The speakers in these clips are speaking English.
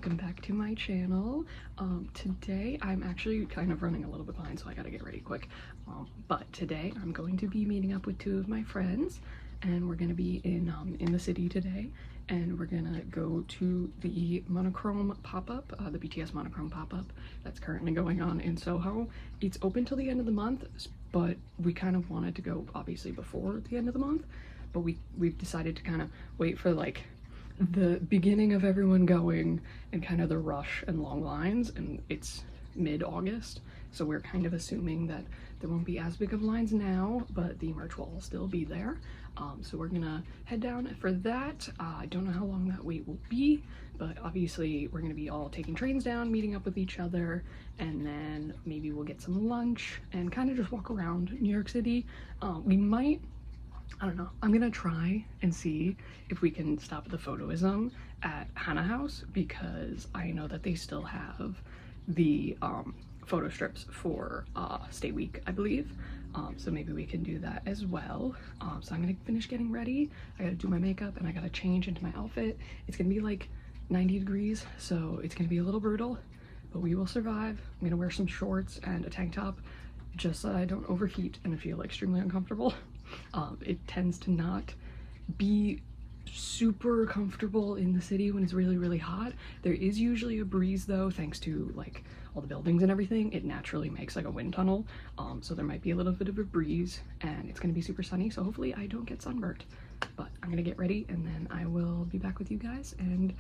welcome back to my channel. Today I'm actually kind of running a little bit behind, so I gotta get ready quick. But today I'm going to be meeting up with two of my friends, and we're gonna be in the city today, and we're gonna go to the monochrome pop-up, the BTS monochrome pop-up that's currently going on in Soho. It's open till the end of the month, but we kind of wanted to go obviously before the end of the month, but we've decided to kind of wait for like the beginning of everyone going and kind of the rush and long lines, and it's mid-August, so we're kind of assuming that there won't be as big of lines now, but the merch will still be there. So we're gonna head down for that. I don't know how long that wait will be, but obviously we're gonna be all taking trains down, meeting up with each other, and then maybe we'll get some lunch and kind of just walk around New York City. We might, I don't know, I'm gonna try and see if we can stop at the Photoism at Hannah House, because I know that they still have the photo strips for Stay Week, I believe. So maybe we can do that as well. So I'm gonna finish getting ready. I gotta do my makeup and I gotta change into my outfit. It's gonna be like 90 degrees, so it's gonna be a little brutal, but we will survive. I'm gonna wear some shorts and a tank top just so I don't overheat and feel extremely uncomfortable. It tends to not be super comfortable in the city when it's really hot. There is usually a breeze though, thanks to like all the buildings and everything. It naturally makes like a wind tunnel, so there might be a little bit of a breeze, and it's gonna be super sunny, so hopefully I don't get sunburnt. But I'm gonna get ready and then I will be back with you guys and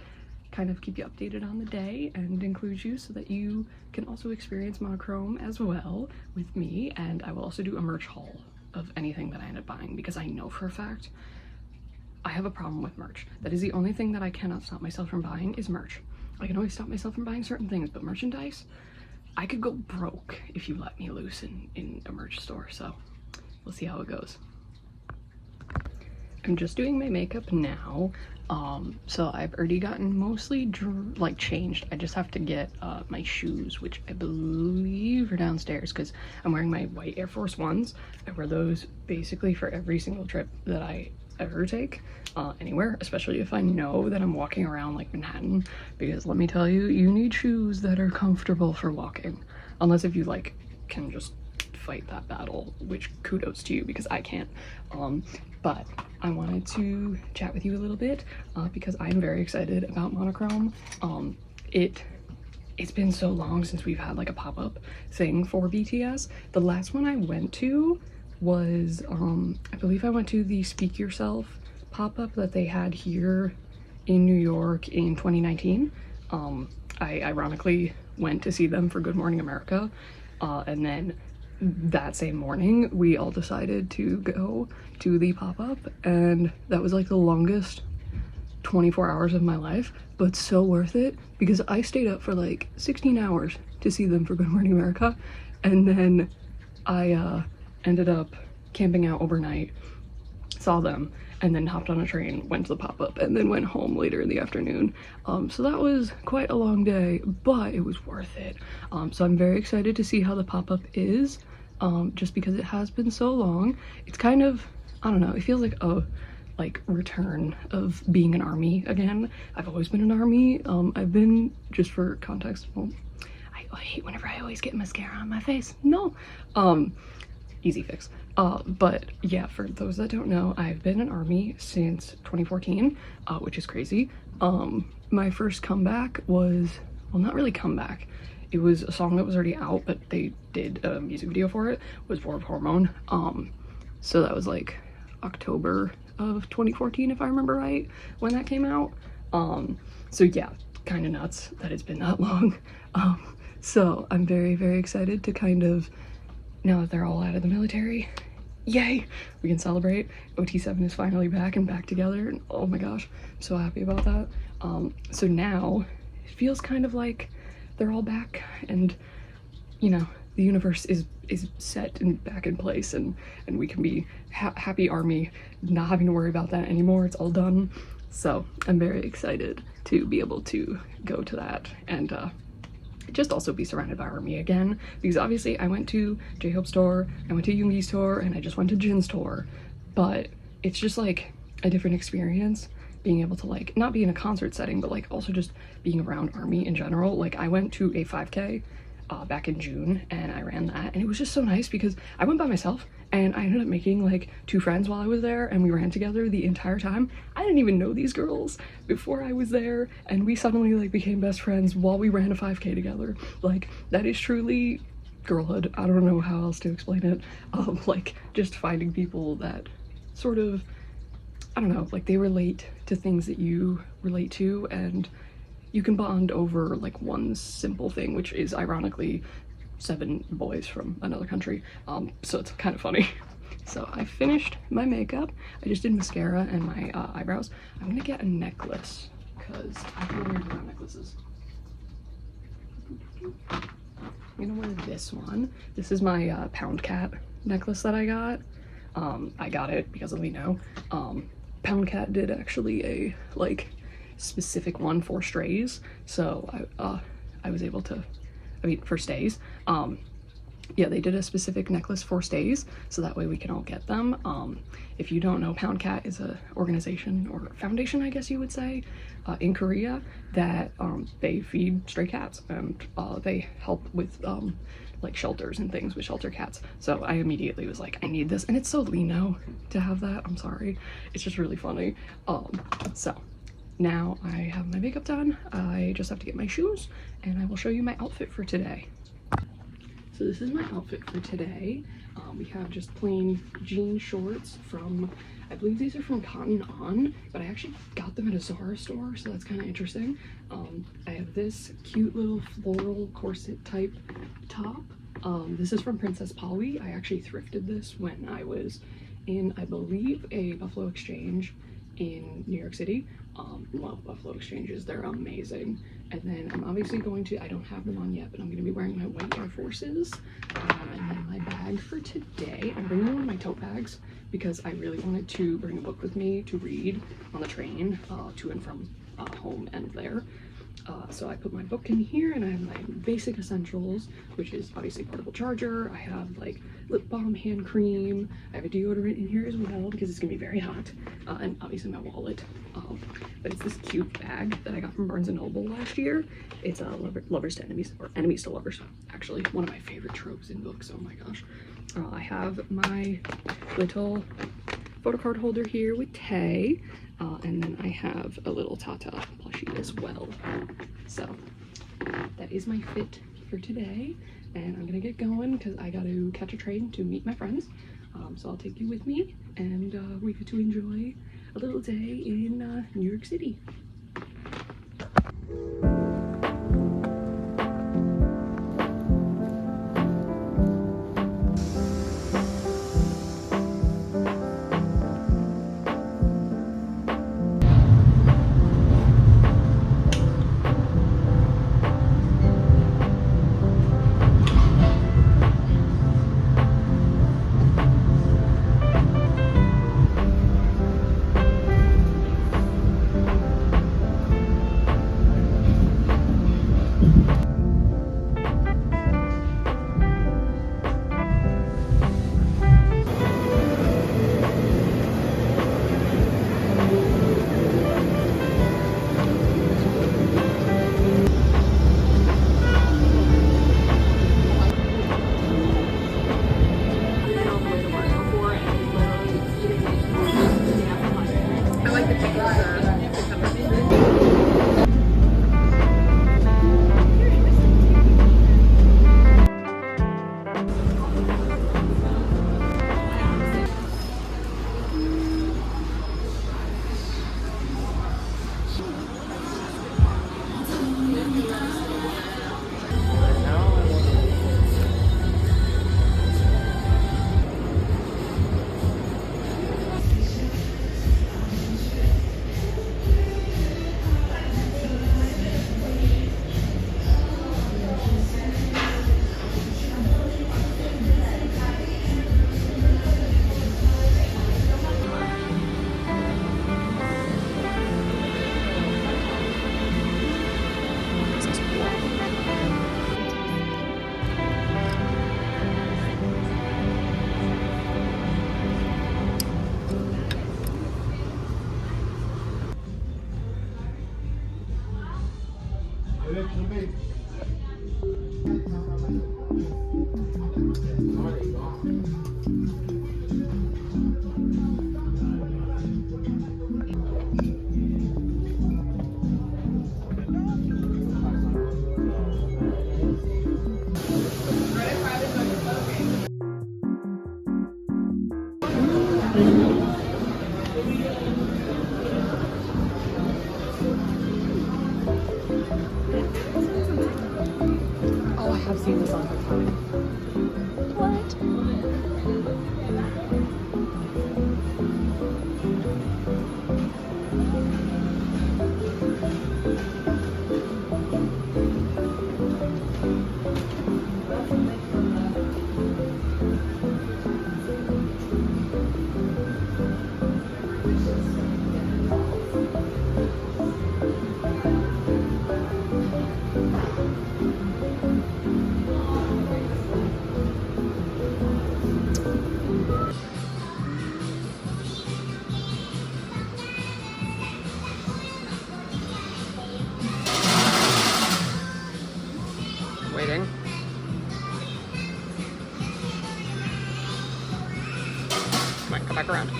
kind of keep you updated on the day and include you so that you can also experience monochrome as well with me. And I will also do a merch haul of anything that I end up buying, because I know for a fact I have a problem with merch. That is the only thing that I cannot stop myself from buying is merch. I can always stop myself from buying certain things, but merchandise, I could go broke if you let me loose in a merch store. So we'll see how it goes. I'm just doing my makeup now. So I've already gotten mostly changed. I just have to get my shoes, which I believe are downstairs, because I'm wearing my white Air Force Ones. I wear those basically for every single trip that I ever take anywhere, especially if I know that I'm walking around like Manhattan, because let me tell you, you need shoes that are comfortable for walking, unless if you like can just fight that battle, which kudos to you, because I can't. But I wanted to chat with you a little bit because I'm very excited about monochrome. It's been so long since we've had like a pop-up thing for BTS. The last one I went to was I believe I went to the Speak Yourself pop-up that they had here in New York in 2019. I ironically went to see them for Good Morning America, and then that same morning we all decided to go to the pop-up, and that was like the longest 24 hours of my life, but so worth it, because I stayed up for like 16 hours to see them for Good Morning America, and then I ended up camping out overnight, saw them, and then hopped on a train, went to the pop-up, and then went home later in the afternoon. So that was quite a long day, but it was worth it. So I'm very excited to see how the pop-up is, just because it has been so long. It's kind of, I don't know, it feels like a return of being an ARMY again. I've always been an ARMY. I've been, just for context, well, I hate whenever I always get mascara on my face. No. Easy fix. But yeah, for those that don't know, I've been an ARMY since 2014, which is crazy. My first comeback was, well, not really comeback. It was a song that was already out, but they did a music video for it, was War of Hormone. So that was like October of 2014, if I remember right, when that came out. So yeah, kind of nuts that it's been that long. So I'm very excited to kind of, now that they're all out of the military, yay, we can celebrate. OT7 is finally back and back together, and oh my gosh, I'm so happy about that. So now it feels kind of like they're all back, and you know, the universe is set and back in place, and we can be happy ARMY, not having to worry about that anymore. It's all done. So I'm very excited to be able to go to that, and just also be surrounded by ARMY again, because obviously I went to J-Hope's tour, I went to Yoongi's tour, and I just went to Jin's tour, but it's just like a different experience being able to like not be in a concert setting, but like also just being around army in general. Like I went to a 5K back in June and I ran that, and it was just so nice because I went by myself and I ended up making like 2 friends while I was there, and we ran together the entire time. I didn't even know these girls before I was there, and we suddenly like became best friends while we ran a 5K together. Like that is truly girlhood. I don't know how else to explain it. Like just finding people that sort of, I don't know, like they relate to things that you relate to, and you can bond over like one simple thing, which is ironically 7 boys from another country. So it's kind of funny. So I finished my makeup. I just did mascara and my eyebrows. I'm gonna get a necklace because I feel weird about necklaces. I'm gonna wear this one. This is my pound cat necklace that I got. I got it because of Lino. Pound cat did actually a like specific one for strays, so I was able to, I mean for stays, yeah, they did a specific necklace for stays, so that way we can all get them. If you don't know, Pound Cat is a organization or foundation, I guess you would say, in Korea that they feed stray cats, and they help with like shelters and things with shelter cats. So I immediately was like, I need this, and it's so Lino to have that. I'm sorry, it's just really funny. So now I have my makeup done. I just have to get my shoes, and I will show you my outfit for today. So this is my outfit for today. We have just plain jean shorts from, I believe these are from Cotton On, but I actually got them at a Zara store, so that's kind of interesting. I have this cute little floral corset type top. This is from Princess Polly. I actually thrifted this when I was in, I believe, a Buffalo Exchange in New York City. Love Buffalo Exchanges, they're amazing. And then I'm obviously going to, I don't have them on yet, but I'm going to be wearing my white Air Forces. And then my bag for today, I'm bringing one of my tote bags because I really wanted to bring a book with me to read on the train to and from home and there. So I put my book in here, and I have my basic essentials, which is obviously portable charger. I have like lip balm, hand cream. I have a deodorant in here as well because it's gonna be very hot, and obviously my wallet. But it's this cute bag that I got from Barnes & Noble last year. It's lovers to enemies, or enemies to lovers, actually. One of my favorite tropes in books, oh my gosh. I have my little photo card holder here with Tay, and then I have a little Tata plushie as well. So that is my fit for today, and I'm gonna get going because I got to catch a train to meet my friends. So I'll take you with me, and we get to enjoy a little day in New York City. Oh, I have seen this on TikTok. What? Waiting. Come on, come back around.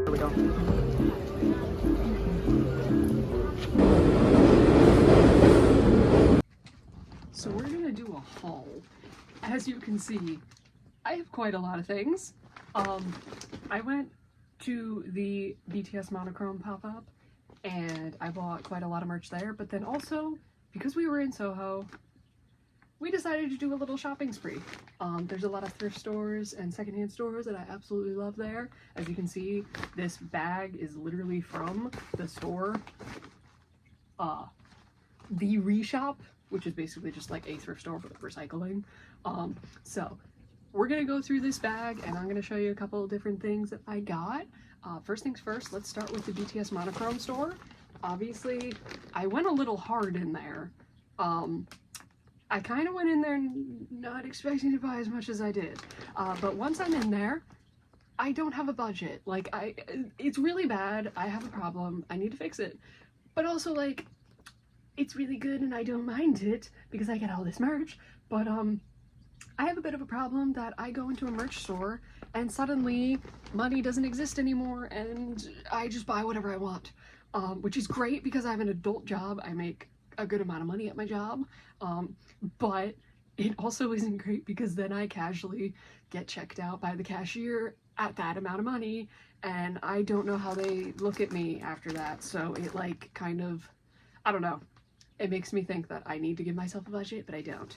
There we go. So we're gonna do a haul. As you can see, I have quite a lot of things. I went to the BTS monochrome pop-up and I bought quite a lot of merch there, but then also because we were in Soho, we decided to do a little shopping spree. There's a lot of thrift stores and secondhand stores that I absolutely love there. As you can see, this bag is literally from the store, the Reshop, which is basically just like a thrift store with recycling. So we're gonna go through this bag and I'm gonna show you a couple of different things that I got. First things first, let's start with the BTS monochrome store. Obviously, I went a little hard in there. I kind of went in there not expecting to buy as much as I did. But once I'm in there, I don't have a budget. Like, it's really bad. I have a problem. I need to fix it. But also, like, it's really good and I don't mind it because I get all this merch. But, I have a bit of a problem that I go into a merch store and suddenly money doesn't exist anymore and I just buy whatever I want. Which is great because I have an adult job. I make a good amount of money at my job. But it also isn't great because then I casually get checked out by the cashier at that amount of money and I don't know how they look at me after that. So it like kind of, I don't know. It makes me think that I need to give myself a budget, but I don't.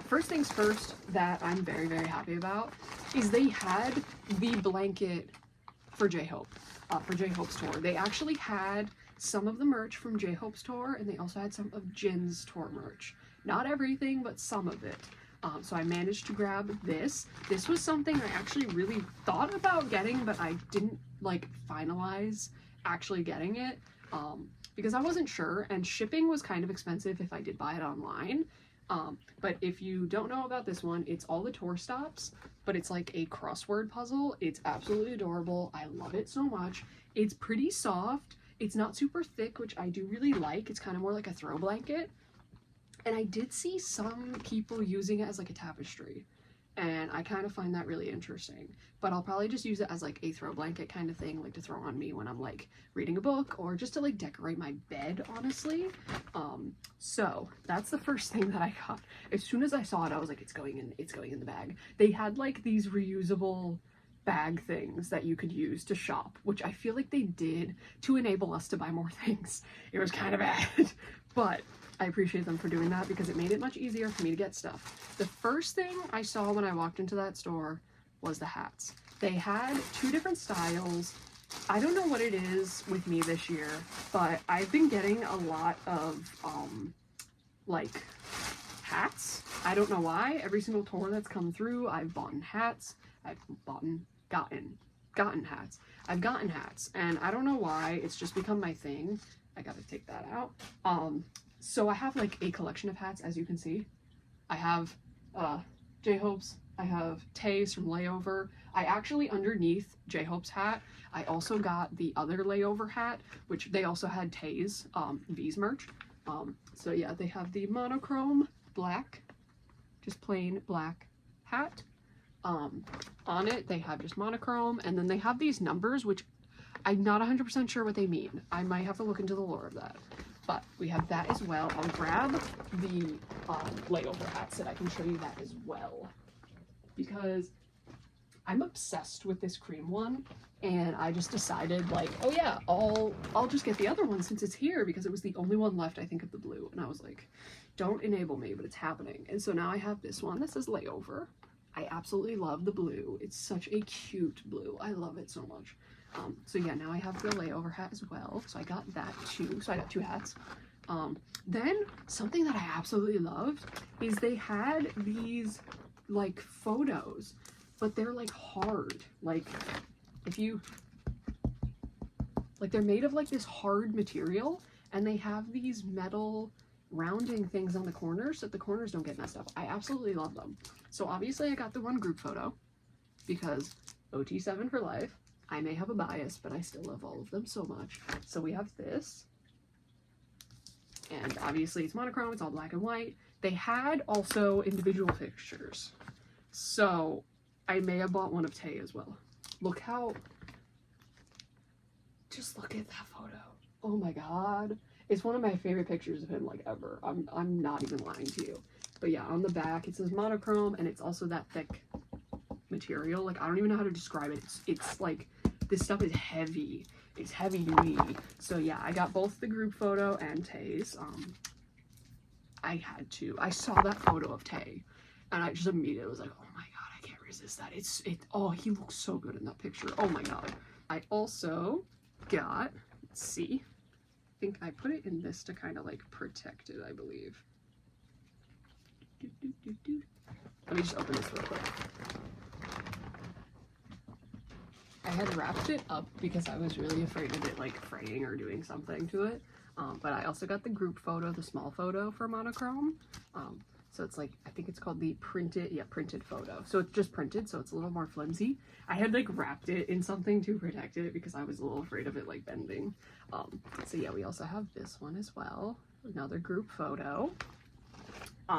First things first that I'm very, very happy about is they had the blanket for J-Hope, for J-Hope's tour. They actually had some of the merch from J-Hope's tour and they also had some of Jin's tour merch. Not everything, but some of it. So I managed to grab this. This was something I actually really thought about getting, but I didn't like finalize actually getting it. Because I wasn't sure and shipping was kind of expensive if I did buy it online. But if you don't know about this one, it's all the tour stops, but it's like a crossword puzzle. It's absolutely adorable. I love it so much. It's pretty soft. It's not super thick, which I do really like. It's kind of more like a throw blanket. And I did see some people using it as like a tapestry. And I kind of find that really interesting. But I'll probably just use it as like a throw blanket kind of thing, like to throw on me when I'm like reading a book or just to like decorate my bed, honestly. So that's the first thing that I got. As soon as I saw it, I was like, it's going in the bag. They had like these reusable bag things that you could use to shop, which I feel like they did to enable us to buy more things. It was kind of bad, but I appreciate them for doing that because it made it much easier for me to get stuff. The first thing I saw when I walked into that store was the hats. They had 2 different styles. I don't know what it is with me this year, but I've been getting a lot of like hats. I don't know why. Every single tour that's come through, I've bought hats. I've gotten hats. I've gotten hats, and I don't know why. It's just become my thing. I gotta take that out. So I have like a collection of hats, as you can see. I have J-Hope's. I have Tay's from Layover. I actually, underneath J-Hope's hat, I also got the other Layover hat, which they also had Tay's V's merch. So yeah, they have the monochrome black, just plain black hat. On it, they have just monochrome, and then they have these numbers, which I'm not 100% sure what they mean. I might have to look into the lore of that. But we have that as well. I'll grab the Layover hat so that I can show you that as well, because I'm obsessed with this cream one, and I just decided, like, oh yeah, I'll just get the other one since it's here, because it was the only one left, I think, of the blue. And I was like, don't enable me, but it's happening. And so now I have this one. This is Layover. I absolutely love the blue. It's such a cute blue. I love it so much. So yeah, now I have the Layover hat as well. So I got that too. So I got 2 hats. Then something that I absolutely loved is they had these like photos, but they're like hard. Like if you, like they're made of like this hard material, and they have these metal rounding things on the corners so that the corners don't get messed up. I absolutely love them. So obviously I got the one group photo because OT7 for life. I may have a bias, but I still love all of them so much. So we have this, and obviously it's monochrome, it's all black and white. They had also individual pictures, so I may have bought one of Tay as well. Look how, just look at that photo. Oh my god. It's one of my favorite pictures of him, like, ever. I'm not even lying to you. But yeah, on the back it says monochrome, and it's also that thick material. Like, I don't even know how to describe it. It's like, this stuff is heavy. It's heavy duty. So yeah, I got both the group photo and Tay's. I had to. I saw that photo of Tay, and I just immediately was like, oh my god, I can't resist that. Oh, he looks so good in that picture. Oh my god. I also got, let's see, I think I put it in this to kind of like protect it, I believe. Let me just open this real quick. I had wrapped it up because I was really afraid of it like fraying or doing something to it. But I also got the group photo, the small photo for monochrome. So it's like, I think it's called the printed photo. So it's just printed, so it's a little more flimsy. I had like wrapped it in something to protect it because I was a little afraid of it like bending. So yeah, we also have this one as well. Another group photo.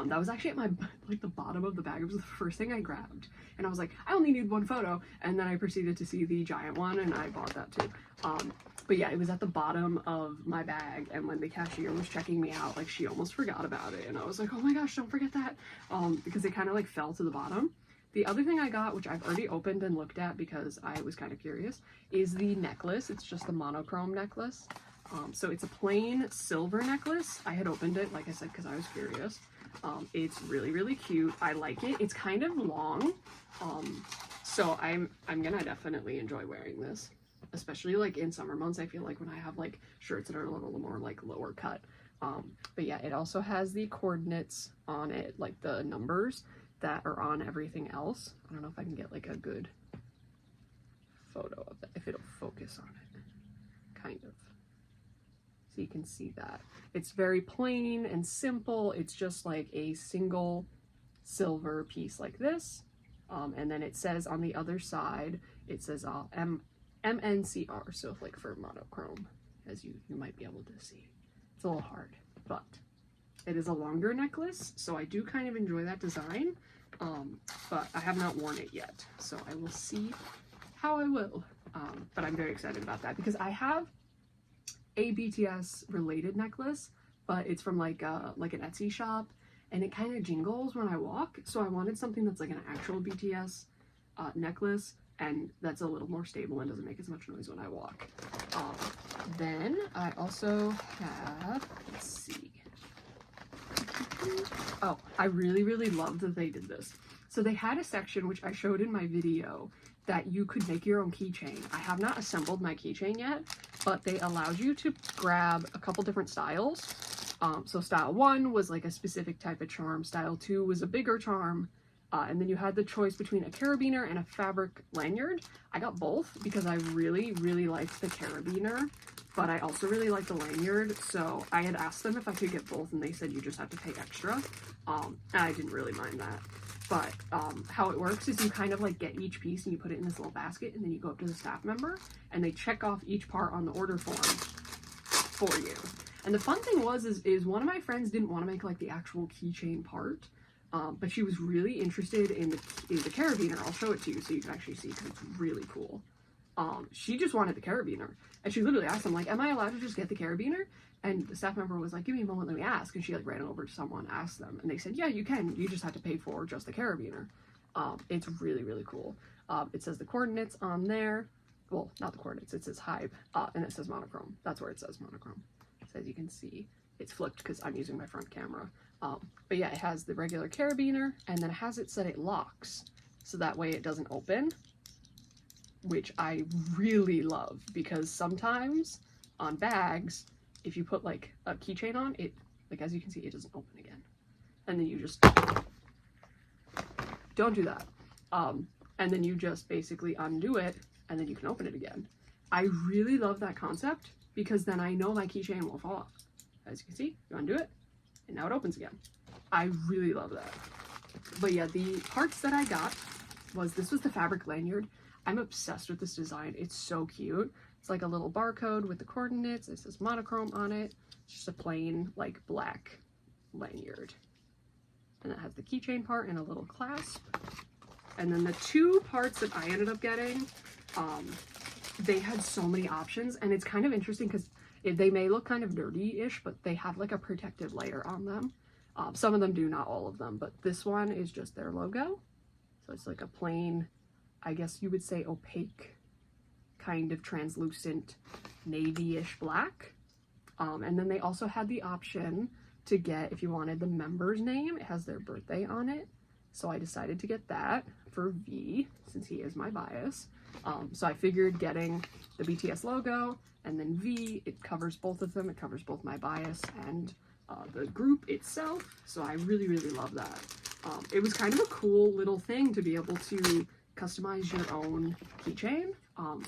That was actually at my, like, the bottom of the bag. It was the first thing I grabbed, and I was like, I only need one photo, and then I proceeded to see the giant one, and I bought that too. But yeah, it was at the bottom of my bag, and when the cashier was checking me out, like, she almost forgot about it, and I was like, oh my gosh, don't forget that, because it kind of like fell to the bottom. The other thing I got, which I've already opened and looked at because I was kind of curious, is the necklace. It's just the monochrome necklace. So it's a plain silver necklace. I had opened it, like I said, because I was curious. It's really, really cute. I like it. It's kind of long. So I'm gonna definitely enjoy wearing this, especially like in summer months. I feel like when I have like shirts that are a little more like lower cut. But yeah, it also has the coordinates on it, like the numbers that are on everything else. I don't know if I can get like a good photo of that, if it'll focus on it, kind of. So you can see that. It's very plain and simple. It's just like a single silver piece like this. And then it says on the other side, it says MNCR, so like for monochrome, as you might be able to see. It's a little hard, but it is a longer necklace, so I do kind of enjoy that design, but I have not worn it yet, so I will see how I will. But I'm very excited about that because I have a BTS related necklace, but it's from like an Etsy shop, and it kind of jingles when I walk, so I wanted something that's like an actual BTS necklace, and that's a little more stable and doesn't make as much noise when I walk. Then I also have, let's see. Oh, I really love that they did this. So they had a section, which I showed in my video, that you could make your own keychain. I have not assembled my keychain yet, but they allowed you to grab a couple different styles. So style 1 was like a specific type of charm, style 2 was a bigger charm, and then you had the choice between a carabiner and a fabric lanyard. I got both because I really liked the carabiner, but I also really liked the lanyard, so I had asked them if I could get both, and they said you just have to pay extra, and I didn't really mind that. But how it works is you kind of like get each piece and you put it in this little basket, and then you go up to the staff member and they check off each part on the order form for you. And the fun thing was is one of my friends didn't want to make like the actual keychain part, but she was really interested in the carabiner. I'll show it to you so you can actually see, because it's really cool. She just wanted the carabiner, and she literally asked them, like, am I allowed to just get the carabiner? And the staff member was like, give me a moment, let me ask. And she like ran over to someone, asked them, and they said, yeah, you can. You just have to pay for just the carabiner. It's really cool. It says the coordinates on there. Well, not the coordinates, it says Hive, and it says monochrome. That's where it says monochrome. So as you can see, it's flipped because I'm using my front camera. But yeah, it has the regular carabiner, and then it has it set it locks, so that way it doesn't open, which I really love, because sometimes on bags, if you put like a keychain on it, like as you can see, it doesn't open again. And then you just don't do that. And then you just basically undo it, and then you can open it again. I really love that concept, because then I know my keychain won't fall off. As you can see, you undo it, and now it opens again. I really love that. But yeah, the parts that I got this was the fabric lanyard. I'm obsessed with this design. It's so cute. It's like a little barcode with the coordinates. It says monochrome on it. It's just a plain like black lanyard. And it has the keychain part and a little clasp. And then the two parts that I ended up getting, they had so many options, and it's kind of interesting because they may look kind of dirty-ish, but they have like a protective layer on them. Some of them do, not all of them, but this one is just their logo. So it's like a plain, I guess you would say opaque, kind of translucent navy-ish black. And then they also had the option to get, if you wanted the member's name, it has their birthday on it. So I decided to get that for V, since he is my bias. So I figured getting the BTS logo and then V, it covers both of them. It covers both my bias and the group itself. So I really love that. It was kind of a cool little thing to be able to customize your own keychain.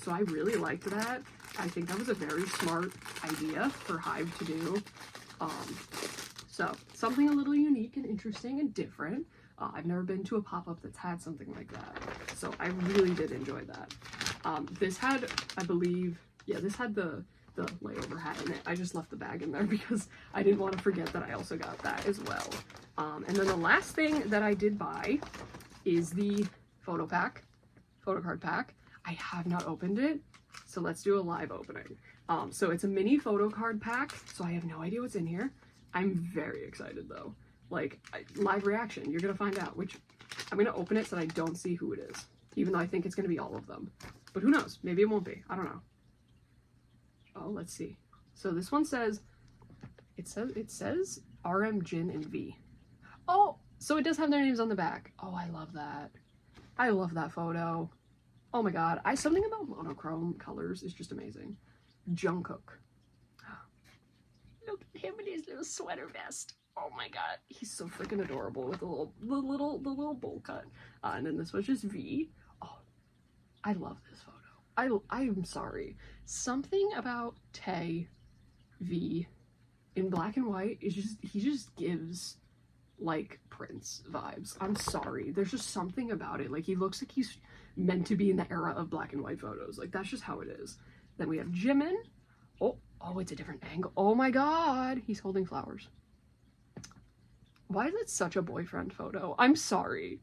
So I really liked that. I think that was a very smart idea for Hive to do. So something a little unique and interesting and different. I've never been to a pop-up that's had something like that, so I really did enjoy that. This had, I believe, yeah, this had the layover hat in it. I just left the bag in there because I didn't want to forget that I also got that as well. And then the last thing that I did buy is the photo card pack. I have not opened it, so let's do a live opening. So it's a mini photo card pack, so I have no idea what's in here. I'm very excited though. Like, live reaction, you're gonna find out, which I'm gonna open it so that I don't see who it is, even though I think it's gonna be all of them, but who knows, maybe it won't be, I don't know. Oh, let's see. So this one says, it says RM, Jin, and V. Oh, so it does have their names on the back. Oh, I love that. I love that photo. Oh my god, something about monochrome colors is just amazing. Jungkook. Look at him in his little sweater vest. Oh my god, he's so freaking adorable with the little bowl cut. And then this was just V. Oh, I love this photo. I'm sorry. Something about Tae V in black and white is just, he just gives like Prince vibes. I'm sorry. There's just something about it. Like, he looks like he's meant to be in the era of black and white photos. Like, that's just how it is. Then we have Jimin. Oh, it's a different angle. Oh my god, he's holding flowers. Why is it such a boyfriend photo? I'm sorry.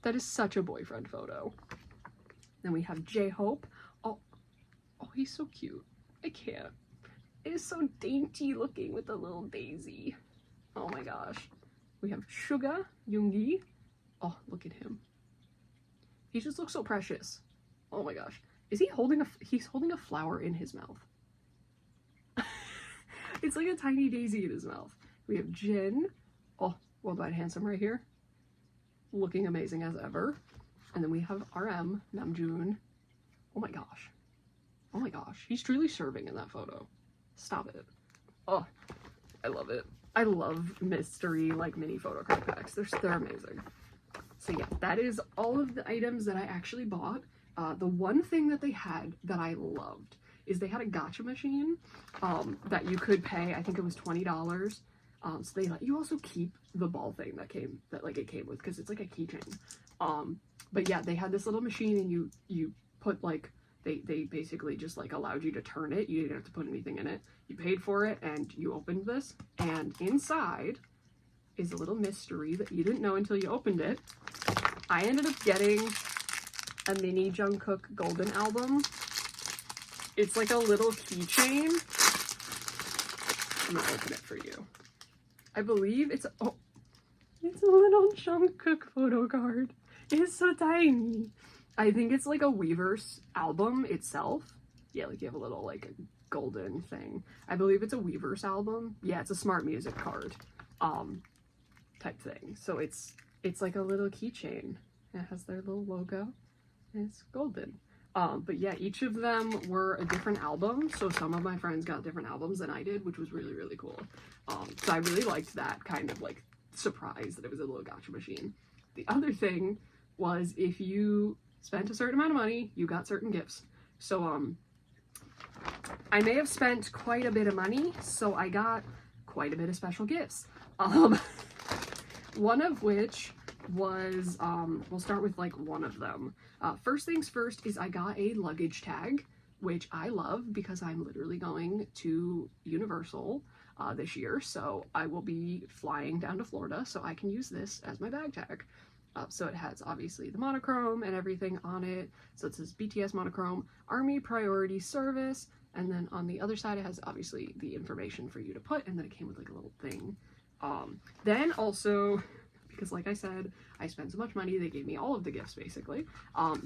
That is such a boyfriend photo. Then we have J-Hope. Oh, he's so cute. I can't. It is so dainty looking with the little daisy. Oh my gosh. We have Suga, Yoongi. Oh, look at him. He just looks so precious. Oh my gosh. Is he holding he's holding a flower in his mouth. It's like a tiny daisy in his mouth. We have Jin. Oh, Worldwide Handsome right here. Looking amazing as ever. And then we have RM, Namjoon. Oh my gosh. Oh my gosh. He's truly serving in that photo. Stop it. Oh, I love it. I love mystery, like, mini photo card packs. They're amazing. So yeah, that is all of the items that I actually bought. The one thing that they had that I loved is they had a gacha machine that you could pay. I think it was $20. So they let you also keep the ball thing that it came with, because it's like a keychain. But yeah, they had this little machine, and you put, like, they basically just, like, allowed you to turn it. You didn't have to put anything in it. You paid for it, and you opened this, and inside is a little mystery that you didn't know until you opened it. I ended up getting a mini Jungkook Golden album. It's like a little keychain. I'm gonna open it for you. I believe it's a little Jungkook photo card. It's so tiny. I think it's like a Weverse album itself. Yeah, like you have a little, like, golden thing. I believe it's a Weverse album. Yeah, it's a Smart Music card type thing. So it's like a little keychain. It has their little logo. And it's golden. But yeah, each of them were a different album. So some of my friends got different albums than I did, which was really, really cool. So I really liked that kind of, like, surprise that it was a little gacha machine. The other thing was, if you spent a certain amount of money, you got certain gifts. So I may have spent quite a bit of money, so I got quite a bit of special gifts. One of which was, we'll start with, like, one of them. First things first is I got a luggage tag, which I love because I'm literally going to Universal this year, so I will be flying down to Florida, so I can use this as my bag tag. So it has, obviously, the monochrome and everything on it. So it says BTS monochrome, Army Priority Service, and then on the other side it has, obviously, the information for you to put, and then it came with, like, a little thing. Then also, because, like I said, I spent so much money, they gave me all of the gifts, basically.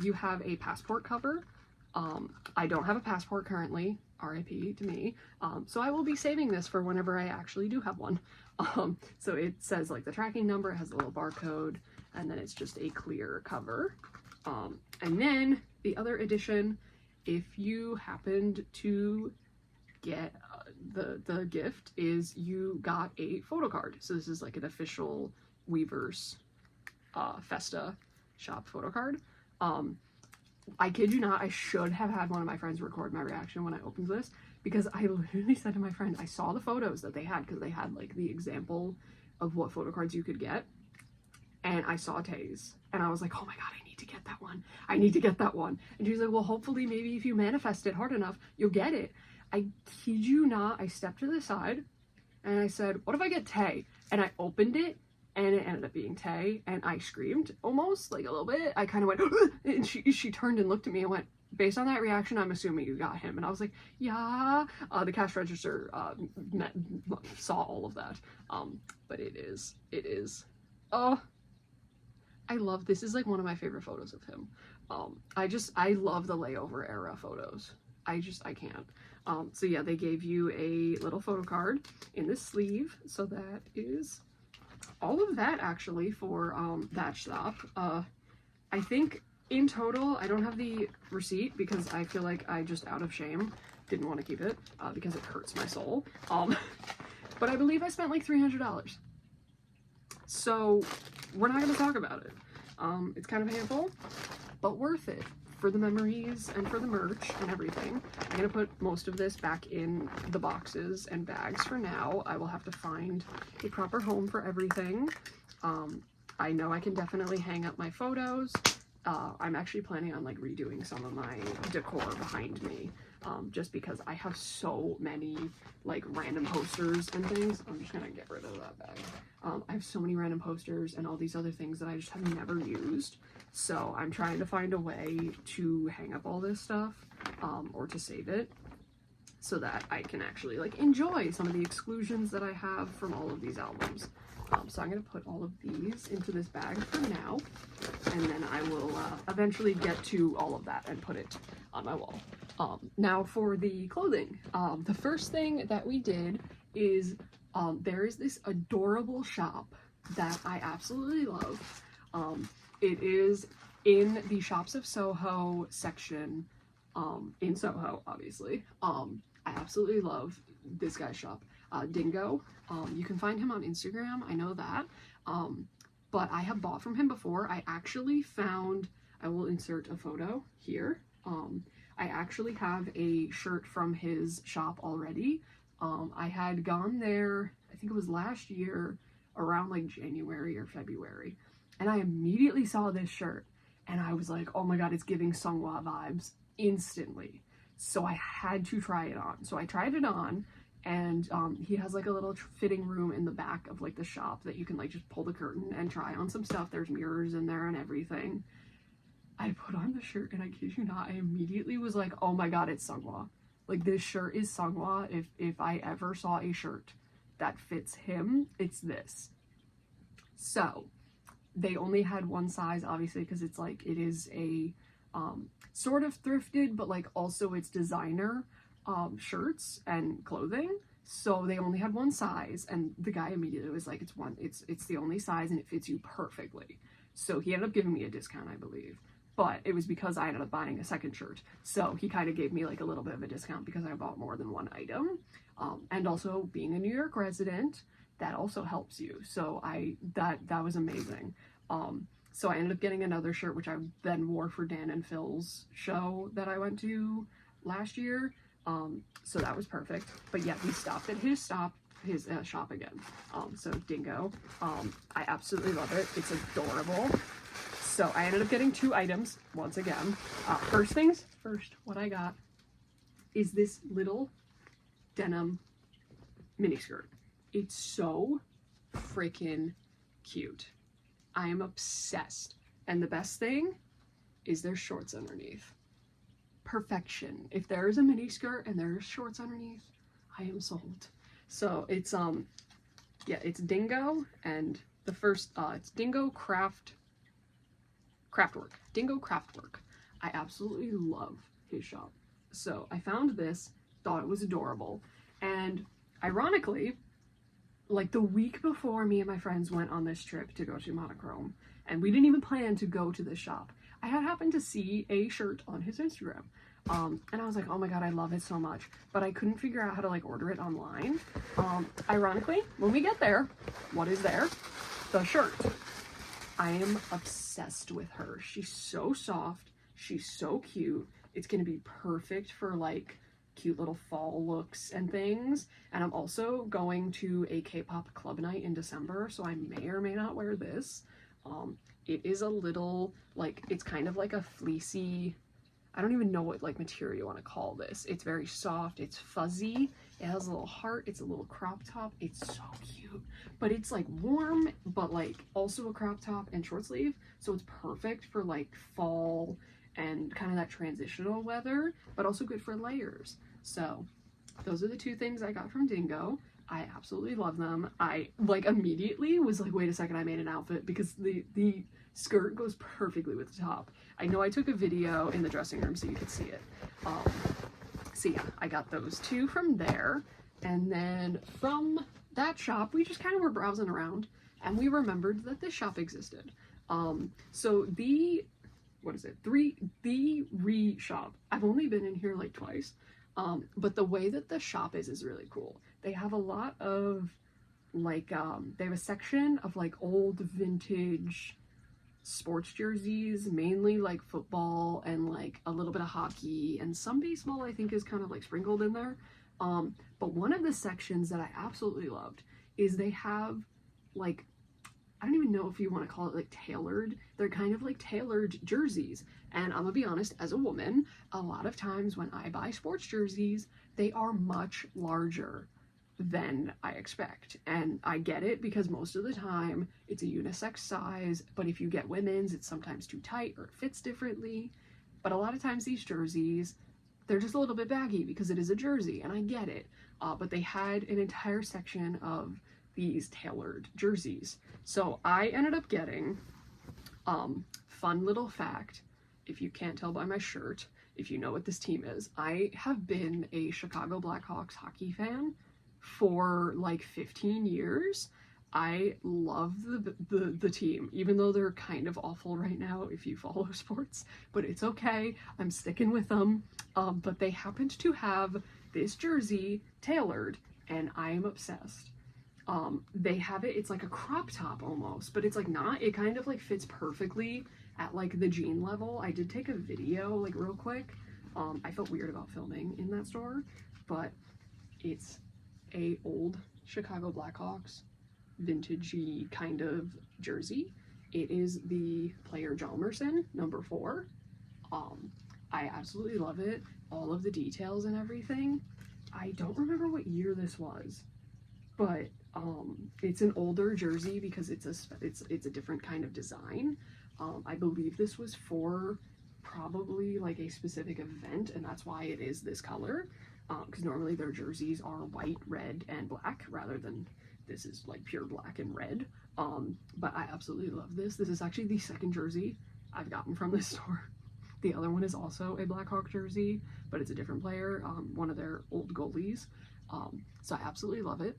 You have a passport cover. I don't have a passport currently, RIP to me, so I will be saving this for whenever I actually do have one. So it says, like, the tracking number, it has a little barcode, and then it's just a clear cover. And then the other edition, if you happened to get the gift, is you got a photo card. So this is, like, an official Weverse Festa shop photo card. I kid you not, I should have had one of my friends record my reaction when I opened this, because I literally said to my friend, I saw the photos that they had, because they had, like, the example of what photo cards you could get, and I saw Tae's, and I was like, oh my god, I need to get that one. I need to get that one. And she was like, well, hopefully maybe if you manifest it hard enough, you'll get it. I kid you not, I stepped to the side, and I said, what if I get Tae? And I opened it, and it ended up being Tae, and I screamed, almost, like, a little bit. I kind of went, and she turned and looked at me and went, based on that reaction, I'm assuming you got him. And I was like, yeah. The cash register saw all of that. But it is, oh, I love, this is, like, one of my favorite photos of him. I love the layover era photos. I can't. So yeah, they gave you a little photo card in the sleeve, so that is all of that, actually, for that shop. I think in total, I don't have the receipt because I feel like I just, out of shame, didn't want to keep it because it hurts my soul. But I believe I spent like $300. So we're not going to talk about it. It's kind of painful, but worth it for the memories and for the merch and everything. I'm going to put most of this back in the boxes and bags for now. I will have to find a proper home for everything. I know I can definitely hang up my photos. I'm actually planning on, like, redoing some of my decor behind me, just because I have so many, like, random posters and things. I'm just gonna get rid of that bag. I have so many random posters and all these other things that I just have never used. So I'm trying to find a way to hang up all this stuff, or to save it, so that I can actually, like, enjoy some of the exclusions that I have from all of these albums. So I'm going to put all of these into this bag for now, and then I will eventually get to all of that and put it on my wall. Now for the clothing, the first thing that we did is there is this adorable shop that I absolutely love. It is in the Shops of Soho section, in Soho, obviously. I absolutely love this guy's shop, Dingo. You can find him on Instagram, I know that. But I have bought from him before. I actually found, I will insert a photo here. I actually have a shirt from his shop already. I had gone there, I think it was last year, around like January or February, and I immediately saw this shirt and I was like, oh my god, it's giving Seonghwa vibes instantly. So I had to try it on. So I tried it on, and he has like a little fitting room in the back of like the shop that you can like just pull the curtain and try on some stuff. There's mirrors in there and everything. I put on the shirt and I kid you not, I immediately was like, oh my god, it's Seonghwa. Like, this shirt is Seonghwa. If I ever saw a shirt that fits him, it's this. So they only had one size, obviously, because it's like, it is a sort of thrifted, but like also it's designer shirts and clothing. So they only had one size, and the guy immediately was like, it's the only size and it fits you perfectly. So he ended up giving me a discount, I believe. But it was because I ended up buying a second shirt. So he kind of gave me like a little bit of a discount because I bought more than one item. And also being a New York resident, that also helps you. So that was amazing. So I ended up getting another shirt, which I then wore for Dan and Phil's show that I went to last year. So that was perfect. But yeah, we stopped at his shop again. So Dingo, I absolutely love it. It's adorable. So I ended up getting 2 items once again. First things first, what I got is this little denim miniskirt. It's so freaking cute. I am obsessed. And the best thing is there's shorts underneath. Perfection. If there is a miniskirt and there's shorts underneath, I am sold. So it's yeah, it's Dingo, and the first it's Dingo Craftwork. Dingo Craftwork. I absolutely love his shop. So I found this, thought it was adorable, and ironically, like the week before me and my friends went on this trip to go to Monochrome, and we didn't even plan to go to this shop, I had happened to see a shirt on his Instagram. And I was like, oh my god, I love it so much, but I couldn't figure out how to like order it online. Ironically, when we get there, what is there? The shirt. I am obsessed with her. She's so soft. She's so cute. It's gonna be perfect for like cute little fall looks and things. And I'm also going to a K-pop club night in December, so I may or may not wear this. It is a little like, it's kind of like a fleecy, I don't even know what like material you want to call this. It's very soft, it's fuzzy, it has a little heart, it's a little crop top. It's so cute, but it's like warm, but like also a crop top and short sleeve, so it's perfect for like fall and kind of that transitional weather, but also good for layers. So those are the 2 things I got from Dingo. I absolutely love them. I like immediately was like, wait a second, I made an outfit, because the skirt goes perfectly with the top. I know I took a video in the dressing room so you could see it. So yeah, I got those 2 from there. And then from that shop, we just kind of were browsing around and we remembered that this shop existed. So the, what is it? The Re shop. I've only been in here like twice. But the way that the shop is really cool. They have a lot of like, they have a section of like old vintage sports jerseys, mainly like football and like a little bit of hockey, and some baseball I think is kind of like sprinkled in there. But one of the sections that I absolutely loved is they have like, I don't even know if you want to call it like tailored. They're kind of like tailored jerseys. And I'm gonna be honest, as a woman, a lot of times when I buy sports jerseys, they are much larger than I expect. And I get it, because most of the time it's a unisex size, but if you get women's, it's sometimes too tight or it fits differently. But a lot of times these jerseys, they're just a little bit baggy because it is a jersey, and I get it. But they had an entire section of these tailored jerseys. So I ended up getting fun little fact, if you can't tell by my shirt, if you know what this team is, I have been a Chicago Blackhawks hockey fan for like 15 years. I love the team, even though they're kind of awful right now if you follow sports, but it's okay. I'm sticking with them. But they happened to have this jersey tailored, and I'm obsessed. They have it, it's like a crop top almost, but it's like not, it kind of like fits perfectly at like the jean level. I did take a video like real quick. I felt weird about filming in that store, but it's a old Chicago Blackhawks vintagey kind of jersey. It is the player Jalmerson, number 4. I absolutely love it. All of the details and everything. I don't remember what year this was, but it's an older jersey because it's a different kind of design. I believe this was for probably like a specific event, and that's why it is this color, because normally their jerseys are white, red, and black rather than this is like pure black and red. But I absolutely love this. This is actually the second jersey I've gotten from this store. The other one is also a Blackhawk jersey, but it's a different player, one of their old goalies. So I absolutely love it.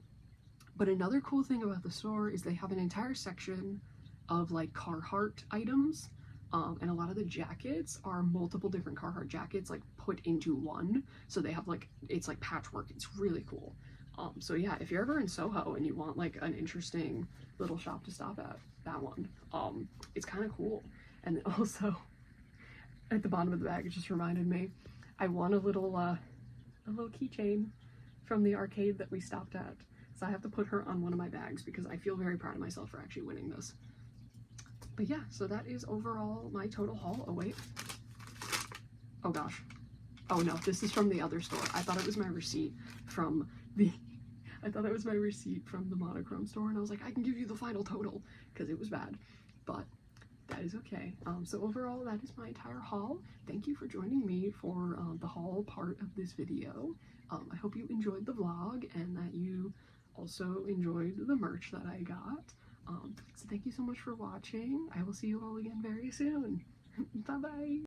But another cool thing about the store is they have an entire section of like Carhartt items. And a lot of the jackets are multiple different Carhartt jackets like put into one. So they have like, it's like patchwork. It's really cool. So yeah, if you're ever in Soho and you want like an interesting little shop to stop at, that one, it's kind of cool. And then also at the bottom of the bag, it just reminded me, I won a little keychain from the arcade that we stopped at. So I have to put her on one of my bags because I feel very proud of myself for actually winning this. But yeah, so that is overall my total haul. Oh wait. Oh gosh. Oh no, this is from the other store. I thought it was my receipt from the monochrome store, and I was like, I can give you the final total because it was bad. But that is okay. So overall, that is my entire haul. Thank you for joining me for the haul part of this video. I hope you enjoyed the vlog and that you also enjoyed the merch that I got. So thank you so much for watching. I will see you all again very soon. Bye bye.